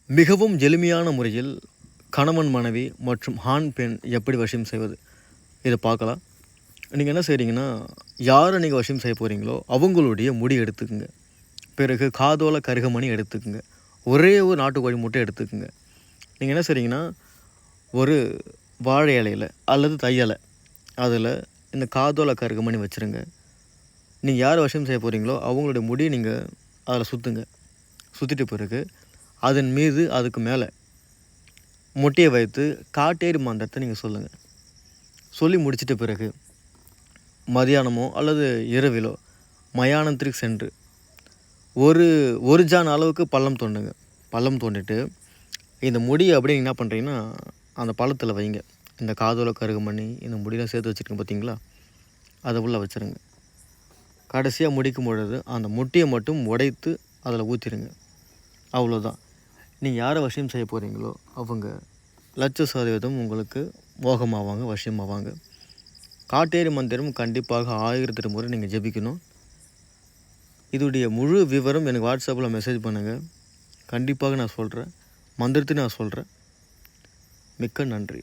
மிகவும் எளிமையான முறையில் கணவன் மனைவி மற்றும் ஆண் பெண் எப்படி வசியம் செய்வது இதை பார்க்கலாம். நீங்கள் என்ன செய்கிறீங்கன்னா, யாரை நீங்கள் வசியம் செய்ய போகிறீங்களோ அவங்களுடைய முடி எடுத்துக்குங்க. பிறகு காதோல கருகமணி எடுத்துக்குங்க. ஒரே ஒரு நாட்டுக்கோழி முட்டை எடுத்துக்குங்க. நீங்கள் என்ன செய்கிறீங்கன்னா, ஒரு வாழை இலையில் அல்லது தையலை அதில் இந்த காதோல கருகமணி வச்சுருங்க. நீங்கள் யார் வசியம் செய்ய போகிறீங்களோ அவங்களுடைய முடியை நீங்கள் அதில் சுற்றுங்க. சுற்றிட்ட பிறகு அதன் மீது அதுக்கு மேலே முட்டையை வைத்து காட்டேரி மந்திரத்தை நீங்கள் சொல்லுங்கள். சொல்லி முடிச்சிட்ட பிறகு மதியானமோ அல்லது இரவிலோ மயானத்திற்கு சென்று ஒரு ஜான் அளவுக்கு பள்ளம் தோண்டுங்க. பள்ளம் தோண்டிட்டு இந்த முடியை அப்படியே என்ன பண்ணுறீங்கன்னா அந்த பள்ளத்தில் வைங்க. இந்த காதோல கருகுமணி இந்த முடியெலாம் சேர்த்து வச்சுருக்கேன் பார்த்தீங்களா, அதை உள்ளே வச்சுருங்க. கடைசியாக முடிக்கும் பொழுது அந்த முட்டையை மட்டும் உடைத்து அதில் ஊற்றிடுங்க. அவ்வளோதான். நீங்கள் யாரை வசியம் செய்ய போகிறீங்களோ அவங்க 100% உங்களுக்கு மோகமாவாங்க, வசியமாவாங்க. காட்டேரி மந்திரம் கண்டிப்பாக 1000 முறை நீங்கள் ஜெபிக்கணும். இதோடைய முழு விவரம் எனக்கு வாட்ஸ்அப்பில் மெசேஜ் பண்ணுங்கள். கண்டிப்பாக நான் சொல்கிறேன். மந்திரத்தை நான் சொல்கிறேன். மிக்க நன்றி.